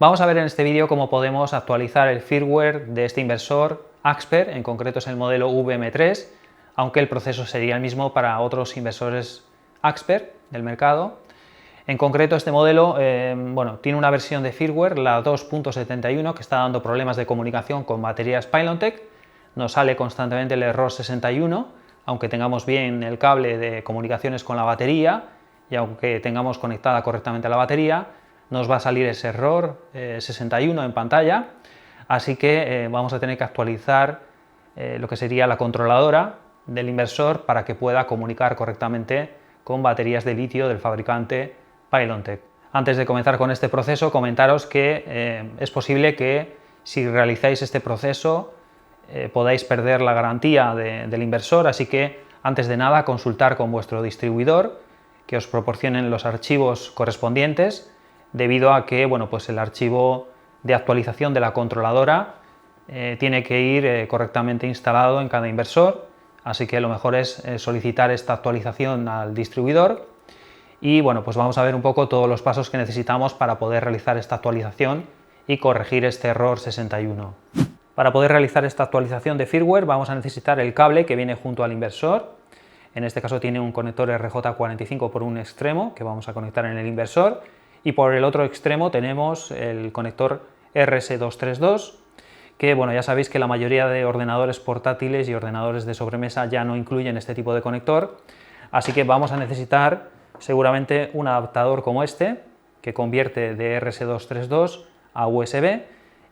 Vamos a ver en este vídeo cómo podemos actualizar el firmware de este inversor Axper, en concreto es el modelo VM3, aunque el proceso sería el mismo para otros inversores Axper del mercado. En concreto este modelo tiene una versión de firmware, la 2.71, que está dando problemas de comunicación con baterías Pylontech. Nos sale constantemente el error 61, aunque tengamos bien el cable de comunicaciones con la batería y aunque tengamos conectada correctamente la batería, nos va a salir ese error 61 en pantalla, así que vamos a tener que actualizar lo que sería la controladora del inversor para que pueda comunicar correctamente con baterías de litio del fabricante Pylontech. Antes de comenzar con este proceso, comentaros que es posible que si realizáis este proceso podáis perder la garantía del inversor, así que antes de nada consultar con vuestro distribuidor que os proporcionen los archivos correspondientes, debido a que el archivo de actualización de la controladora tiene que ir correctamente instalado en cada inversor, así que lo mejor es solicitar esta actualización al distribuidor y vamos a ver un poco todos los pasos que necesitamos para poder realizar esta actualización y corregir este error 61. Para poder realizar esta actualización de firmware vamos a necesitar el cable que viene junto al inversor. En este caso tiene un conector RJ45 por un extremo que vamos a conectar en el inversor y por el otro extremo tenemos el conector RS232 que ya sabéis que la mayoría de ordenadores portátiles y ordenadores de sobremesa ya no incluyen este tipo de conector, así que vamos a necesitar seguramente un adaptador como este que convierte de RS232 a USB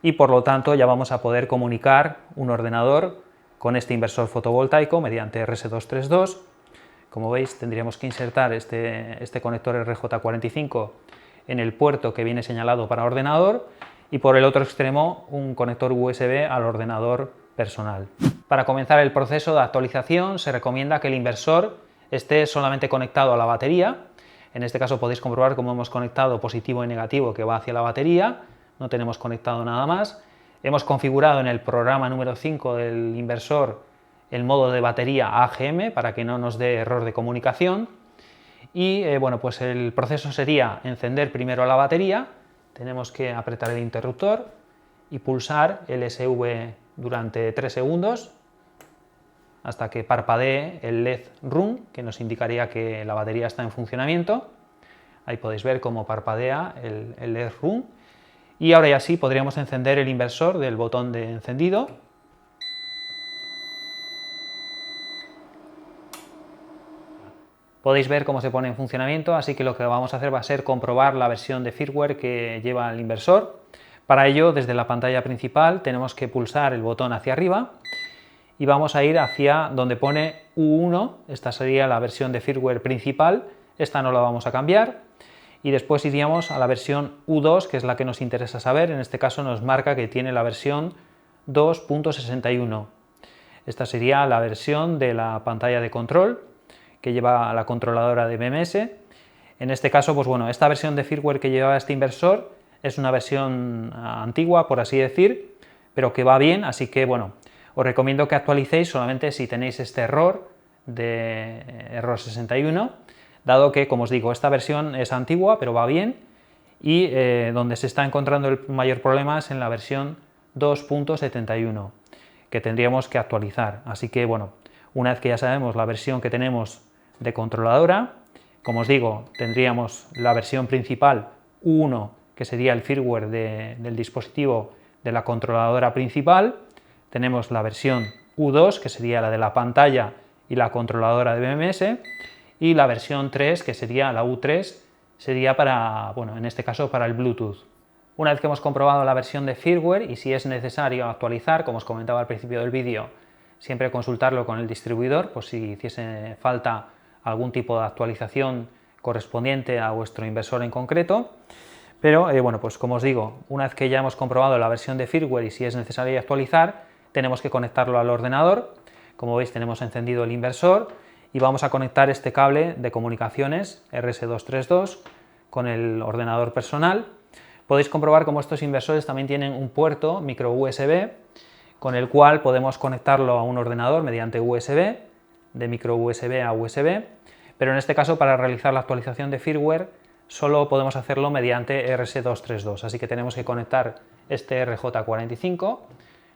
y por lo tanto ya vamos a poder comunicar un ordenador con este inversor fotovoltaico mediante RS232. Como veis tendríamos que insertar este conector RJ45 en el puerto que viene señalado para ordenador y por el otro extremo un conector USB al ordenador personal. Para comenzar el proceso de actualización se recomienda que el inversor esté solamente conectado a la batería. En este caso podéis comprobar cómo hemos conectado positivo y negativo que va hacia la batería, no tenemos conectado nada más. Hemos configurado en el programa número 5 del inversor el modo de batería AGM para que no nos dé error de comunicación. Y el proceso sería encender primero la batería, tenemos que apretar el interruptor y pulsar el SV durante 3 segundos hasta que parpadee el LED Run, que nos indicaría que la batería está en funcionamiento. Ahí podéis ver cómo parpadea el LED Run. Y ahora ya sí podríamos encender el inversor del botón de encendido. Podéis ver cómo se pone en funcionamiento, así que lo que vamos a hacer va a ser comprobar la versión de firmware que lleva el inversor. Para ello, desde la pantalla principal tenemos que pulsar el botón hacia arriba y vamos a ir hacia donde pone U1, esta sería la versión de firmware principal, esta no la vamos a cambiar, y después iríamos a la versión U2, que es la que nos interesa saber, en este caso nos marca que tiene la versión 2.61. Esta sería la versión de la pantalla de control que lleva la controladora de BMS. En este caso, esta versión de firmware que lleva este inversor es una versión antigua, por así decir, pero que va bien, así que os recomiendo que actualicéis solamente si tenéis este error de error 61, dado que, como os digo, esta versión es antigua, pero va bien, y donde se está encontrando el mayor problema es en la versión 2.71, que tendríamos que actualizar. Así que, una vez que ya sabemos la versión que tenemos de controladora, como os digo, tendríamos la versión principal U1, que sería el firmware del dispositivo de la controladora principal, tenemos la versión U2, que sería la de la pantalla y la controladora de BMS, y la versión 3, que sería la U3, sería para, en este caso para el Bluetooth. Una vez que hemos comprobado la versión de firmware y si es necesario actualizar, como os comentaba al principio del vídeo, siempre consultarlo con el distribuidor, por si hiciese falta algún tipo de actualización correspondiente a vuestro inversor en concreto. Pero como os digo, una vez que ya hemos comprobado la versión de firmware y si es necesario actualizar, tenemos que conectarlo al ordenador. Como veis, tenemos encendido el inversor y vamos a conectar este cable de comunicaciones RS232 con el ordenador personal. Podéis comprobar cómo estos inversores también tienen un puerto micro USB con el cual podemos conectarlo a un ordenador mediante USB, de micro USB a USB, pero en este caso para realizar la actualización de firmware solo podemos hacerlo mediante RS232, así que tenemos que conectar este RJ45,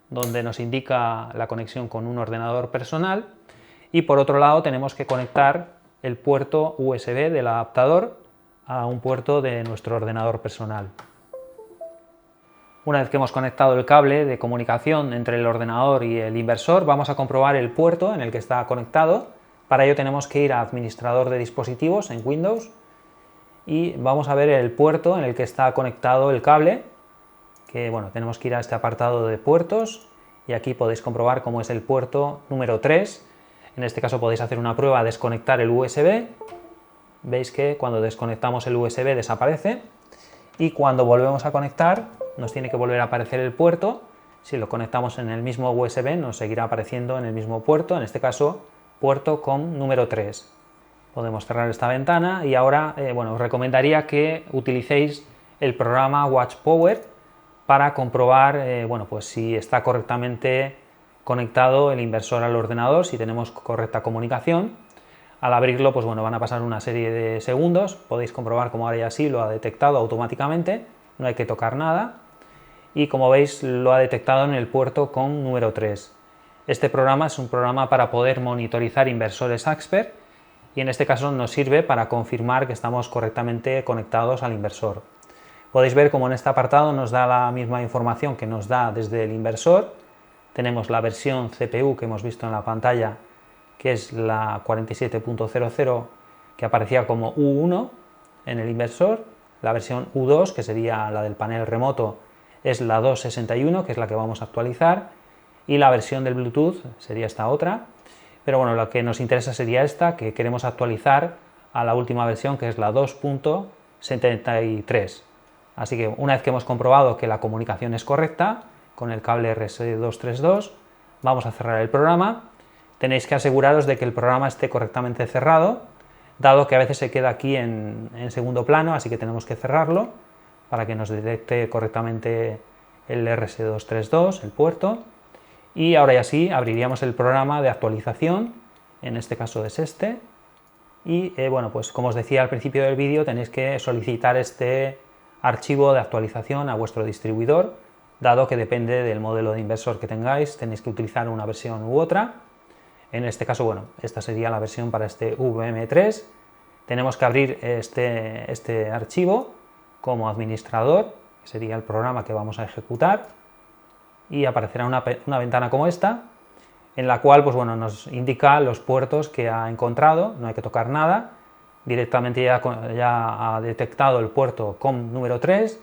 donde nos indica la conexión con un ordenador personal, y por otro lado tenemos que conectar el puerto USB del adaptador a un puerto de nuestro ordenador personal. Una vez que hemos conectado el cable de comunicación entre el ordenador y el inversor, vamos a comprobar el puerto en el que está conectado. Para ello tenemos que ir a Administrador de dispositivos en Windows y vamos a ver el puerto en el que está conectado el cable, que bueno, tenemos que ir a este apartado de puertos y aquí podéis comprobar cómo es el puerto número 3. En este caso podéis hacer una prueba, desconectar el USB. Veis que cuando desconectamos el USB desaparece y cuando volvemos a conectar nos tiene que volver a aparecer el puerto. Si lo conectamos en el mismo USB nos seguirá apareciendo en el mismo puerto, en este caso puerto COM número 3. Podemos cerrar esta ventana y ahora bueno, os recomendaría que utilicéis el programa WatchPower para comprobar bueno, pues si está correctamente conectado el inversor al ordenador, si tenemos correcta comunicación. Al abrirlo, pues bueno, van a pasar una serie de segundos, podéis comprobar cómo ahora ya sí lo ha detectado automáticamente, no hay que tocar nada, y como veis lo ha detectado en el puerto COM número 3. Este programa es un programa para poder monitorizar inversores Axper y en este caso nos sirve para confirmar que estamos correctamente conectados al inversor. Podéis ver cómo en este apartado nos da la misma información que nos da desde el inversor. Tenemos la versión CPU que hemos visto en la pantalla, que es la 47.00, que aparecía como U1 en el inversor. La versión U2, que sería la del panel remoto, es la 261, que es la que vamos a actualizar, y la versión del Bluetooth sería esta otra. Pero bueno, lo que nos interesa sería esta, que queremos actualizar a la última versión, que es la 2.73. Así que una vez que hemos comprobado que la comunicación es correcta con el cable RS232, vamos a cerrar el programa. Tenéis que aseguraros de que el programa esté correctamente cerrado, dado que a veces se queda aquí en segundo plano, así que tenemos que cerrarlo para que nos detecte correctamente el RS232, el puerto. Y ahora ya sí, abriríamos el programa de actualización, en este caso es este. Y bueno, pues como os decía al principio del vídeo, tenéis que solicitar este archivo de actualización a vuestro distribuidor, dado que depende del modelo de inversor que tengáis, tenéis que utilizar una versión u otra. En este caso, bueno, esta sería la versión para este VM3. Tenemos que abrir este archivo como administrador, que sería el programa que vamos a ejecutar, y aparecerá una ventana como esta, en la cual pues bueno, nos indica los puertos que ha encontrado, no hay que tocar nada, directamente ya ha detectado el puerto COM número 3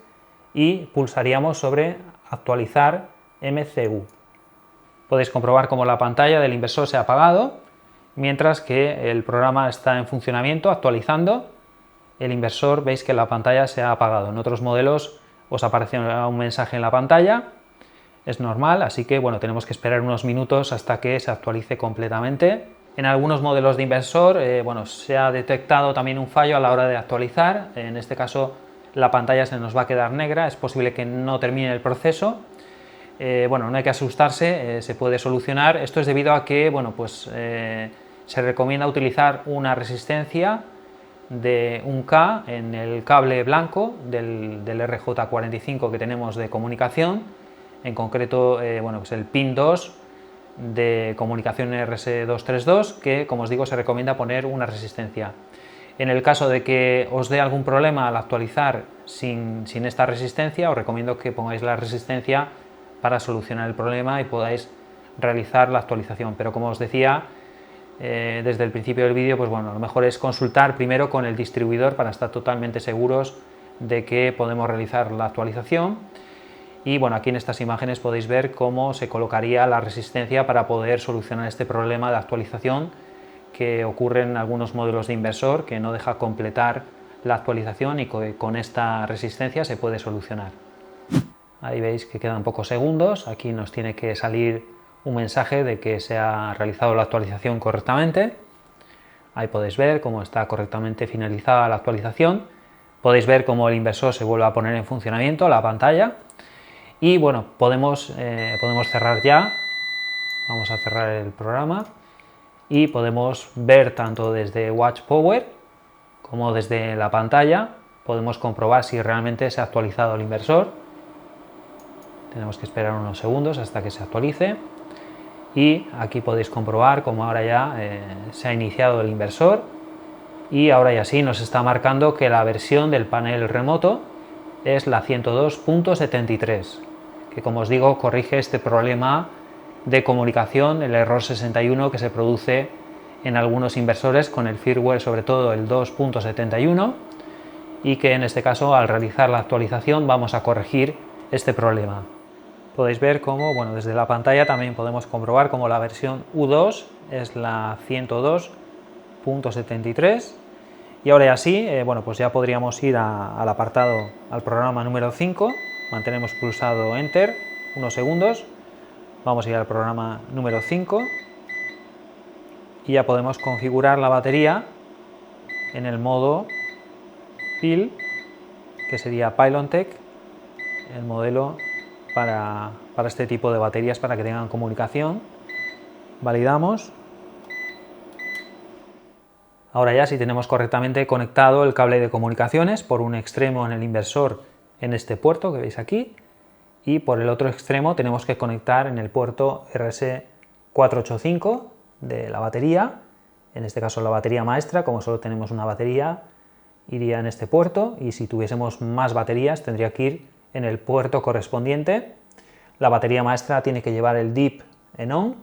y pulsaríamos sobre actualizar MCU. Podéis comprobar cómo la pantalla del inversor se ha apagado, mientras que el programa está en funcionamiento, actualizando. El inversor, veis que la pantalla se ha apagado. En otros modelos os aparecerá un mensaje en la pantalla, es normal, así que bueno, tenemos que esperar unos minutos hasta que se actualice completamente. En algunos modelos de inversor bueno, se ha detectado también un fallo a la hora de actualizar. En este caso la pantalla se nos va a quedar negra, es posible que no termine el proceso. Bueno, no hay que asustarse, se puede solucionar. Esto es debido a que bueno, pues, se recomienda utilizar una resistencia de 1K en el cable blanco del RJ45 que tenemos de comunicación, en concreto bueno, pues el pin 2 de comunicación RS232, que como os digo se recomienda poner una resistencia. En el caso de que os dé algún problema al actualizar sin esta resistencia, os recomiendo que pongáis la resistencia para solucionar el problema y podáis realizar la actualización. Pero como os decía desde el principio del vídeo, pues bueno, lo mejor es consultar primero con el distribuidor para estar totalmente seguros de que podemos realizar la actualización. Y bueno, aquí en estas imágenes podéis ver cómo se colocaría la resistencia para poder solucionar este problema de actualización que ocurre en algunos modelos de inversor, que no deja completar la actualización y con esta resistencia se puede solucionar. Ahí veis que quedan pocos segundos, aquí nos tiene que salir un mensaje de que se ha realizado la actualización correctamente. Ahí podéis ver cómo está correctamente finalizada la actualización. Podéis ver cómo el inversor se vuelve a poner en funcionamiento, la pantalla. Y bueno, podemos cerrar ya. Vamos a cerrar el programa y podemos ver tanto desde WatchPower como desde la pantalla podemos comprobar si realmente se ha actualizado el inversor. Tenemos que esperar unos segundos hasta que se actualice. Y aquí podéis comprobar cómo ahora ya se ha iniciado el inversor y ahora ya sí nos está marcando que la versión del panel remoto es la 102.73, que como os digo corrige este problema de comunicación, el error 61 que se produce en algunos inversores con el firmware, sobre todo el 2.71, y que en este caso al realizar la actualización vamos a corregir este problema. Podéis ver cómo, bueno, desde la pantalla también podemos comprobar cómo la versión U2 es la 102.73 y ahora ya sí, bueno, pues ya podríamos ir al apartado, al programa número 5, mantenemos pulsado Enter unos segundos, vamos a ir al programa número 5 y ya podemos configurar la batería en el modo PIL, que sería Pylontech, el modelo para este tipo de baterías para que tengan comunicación. Validamos. Ahora ya si tenemos correctamente conectado el cable de comunicaciones por un extremo en el inversor en este puerto que veis aquí y por el otro extremo tenemos que conectar en el puerto RS485 de la batería, en este caso la batería maestra. Como solo tenemos una batería iría en este puerto y si tuviésemos más baterías tendría que ir en el puerto correspondiente. La batería maestra tiene que llevar el DIP en ON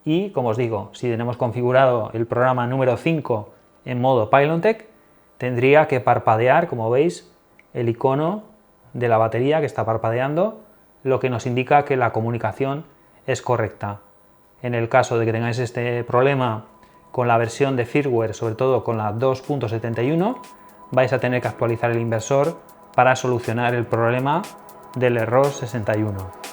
y, como os digo, si tenemos configurado el programa número 5 en modo Pylontech, tendría que parpadear, como veis, el icono de la batería que está parpadeando, lo que nos indica que la comunicación es correcta. En el caso de que tengáis este problema con la versión de firmware, sobre todo con la 2.71, vais a tener que actualizar el inversor para solucionar el problema del error 61.